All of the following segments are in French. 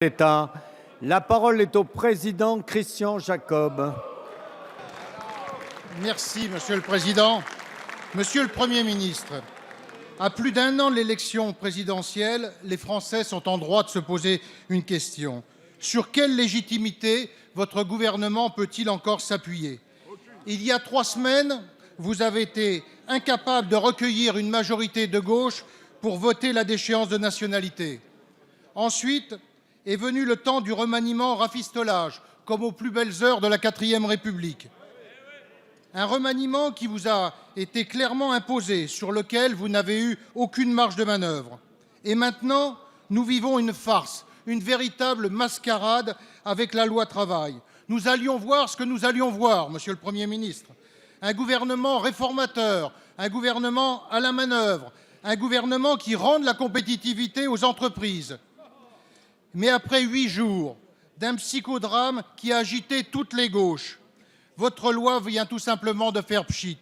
d'État. La parole est au président Christian Jacob. Merci, Monsieur le Président. Monsieur le Premier ministre, à plus d'un an de l'élection présidentielle, les Français sont en droit de se poser une question. Sur quelle légitimité votre gouvernement peut-il encore s'appuyer? Il y a 3 semaines, vous avez été incapable de recueillir une majorité de gauche pour voter la déchéance de nationalité. Ensuite est venu le temps du remaniement-rafistolage, comme aux plus belles heures de la 4ème République. Un remaniement qui vous a été clairement imposé, sur lequel vous n'avez eu aucune marge de manœuvre. Et maintenant, nous vivons une farce, une véritable mascarade avec la loi travail. Nous allions voir ce que nous allions voir, Monsieur le Premier ministre. Un gouvernement réformateur, un gouvernement à la manœuvre, un gouvernement qui rende la compétitivité aux entreprises. Mais après 8 jours d'un psychodrame qui a agité toutes les gauches, votre loi vient tout simplement de faire pchit.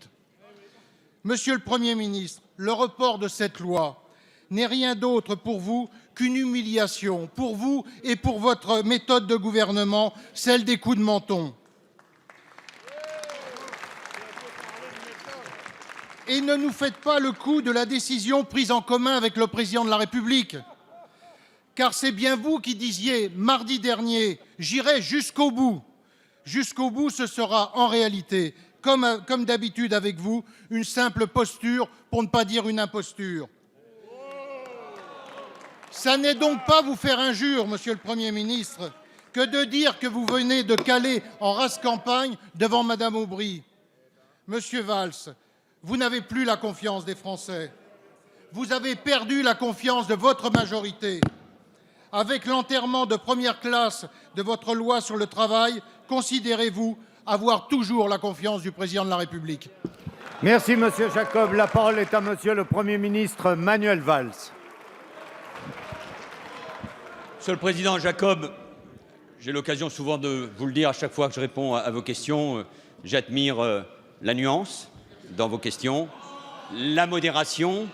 Monsieur le Premier ministre, le report de cette loi n'est rien d'autre pour vous qu'une humiliation, pour vous et pour votre méthode de gouvernement, celle des coups de menton. Et ne nous faites pas le coup de la décision prise en commun avec le Président de la République. Car c'est bien vous qui disiez mardi dernier « j'irai jusqu'au bout ». Jusqu'au bout, ce sera en réalité, comme d'habitude avec vous, une simple posture, pour ne pas dire une imposture. Ça n'est donc pas vous faire injure, Monsieur le Premier ministre, que de dire que vous venez de caler en rase campagne devant Madame Aubry. Monsieur Valls, vous n'avez plus la confiance des Français. Vous avez perdu la confiance de votre majorité. Avec l'enterrement de première classe de votre loi sur le travail, considérez-vous avoir toujours la confiance du Président de la République? Merci, Monsieur Jacob. La parole est à Monsieur le Premier ministre Manuel Valls. Monsieur le Président Jacob, j'ai l'occasion souvent de vous le dire à chaque fois que je réponds à vos questions. J'admire la nuance dans vos questions, la modération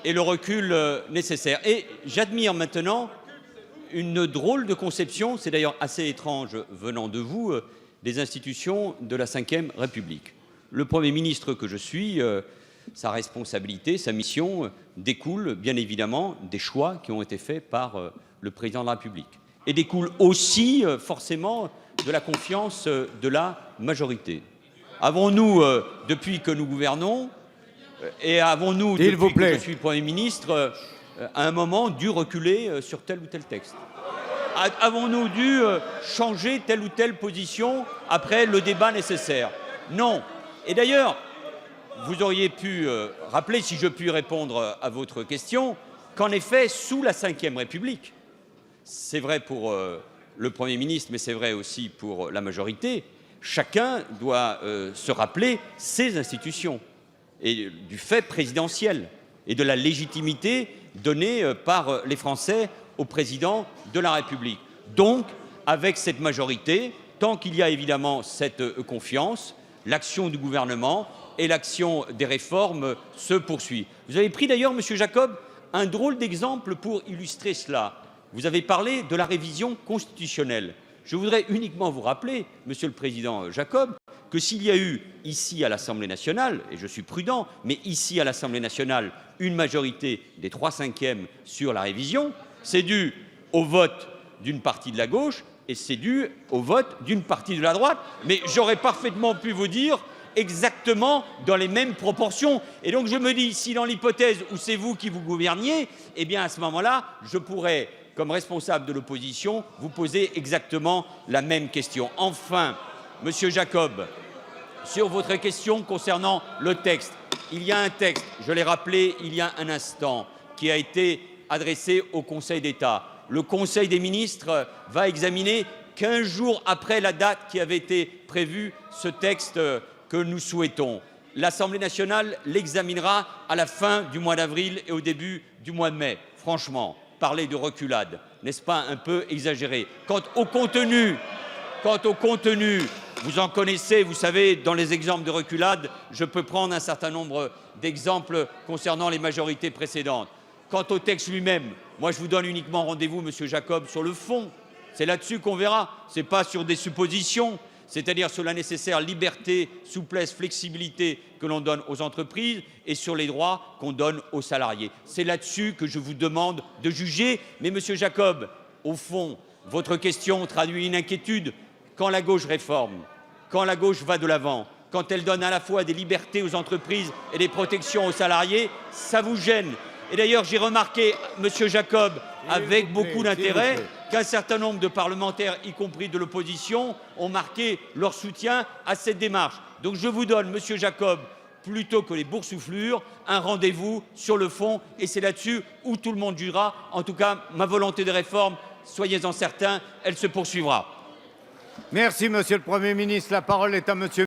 et le recul nécessaire. Et j'admire maintenant une drôle de conception, c'est d'ailleurs assez étrange venant de vous, des institutions de la Ve République. Le Premier ministre que je suis, sa responsabilité, sa mission découle bien évidemment des choix qui ont été faits par le Président de la République et découle aussi forcément de la confiance de la majorité. Avons-nous, depuis que nous gouvernons, et avons-nous, depuis que je suis Premier ministre, à un moment dû reculer sur tel ou tel texte? Avons-nous dû changer telle ou telle position après le débat nécessaire? Non. Et d'ailleurs, vous auriez pu rappeler, si je puis répondre à votre question, qu'en effet, sous la Ve République, c'est vrai pour le Premier ministre, mais c'est vrai aussi pour la majorité, chacun doit se rappeler ses institutions et du fait présidentiel et de la légitimité donnée par les Français au Président de la République. Donc, avec cette majorité, tant qu'il y a évidemment cette confiance, l'action du gouvernement et l'action des réformes se poursuit. Vous avez pris d'ailleurs, Monsieur Jacob, un drôle d'exemple pour illustrer cela. Vous avez parlé de la révision constitutionnelle. Je voudrais uniquement vous rappeler, Monsieur le Président Jacob, que s'il y a eu ici à l'Assemblée nationale, et je suis prudent, mais ici à l'Assemblée nationale, une majorité des 3/5 sur la révision, c'est dû au vote d'une partie de la gauche et c'est dû au vote d'une partie de la droite. Mais j'aurais parfaitement pu vous dire exactement dans les mêmes proportions. Et donc je me dis, si dans l'hypothèse où c'est vous qui vous gouverniez, eh bien à ce moment-là, je pourrais, comme responsable de l'opposition, vous poser exactement la même question. Enfin, Monsieur Jacob, sur votre question concernant le texte, il y a un texte, je l'ai rappelé il y a un instant, qui a été adressé au Conseil d'État. Le Conseil des ministres va examiner 15 jours après la date qui avait été prévue ce texte que nous souhaitons. L'Assemblée nationale l'examinera à la fin du mois d'avril et au début du mois de mai. Franchement, parler de reculade, n'est-ce pas un peu exagéré? Quant au contenu, vous en connaissez, vous savez, dans les exemples de reculade, je peux prendre un certain nombre d'exemples concernant les majorités précédentes. Quant au texte lui-même, moi je vous donne uniquement rendez-vous, Monsieur Jacob, sur le fond. C'est là-dessus qu'on verra. Ce n'est pas sur des suppositions, c'est-à-dire sur la nécessaire liberté, souplesse, flexibilité que l'on donne aux entreprises et sur les droits qu'on donne aux salariés. C'est là-dessus que je vous demande de juger. Mais Monsieur Jacob, au fond, votre question traduit une inquiétude. Quand la gauche réforme, quand la gauche va de l'avant, quand elle donne à la fois des libertés aux entreprises et des protections aux salariés, ça vous gêne. Et d'ailleurs, j'ai remarqué, Monsieur Jacob, avec beaucoup d'intérêt, qu'un certain nombre de parlementaires, y compris de l'opposition, ont marqué leur soutien à cette démarche. Donc je vous donne, Monsieur Jacob, plutôt que les boursouflures, un rendez-vous sur le fond, et c'est là-dessus où tout le monde jugera. En tout cas, ma volonté de réforme, soyez-en certains, elle se poursuivra. Merci, Monsieur le Premier ministre. La parole est à Monsieur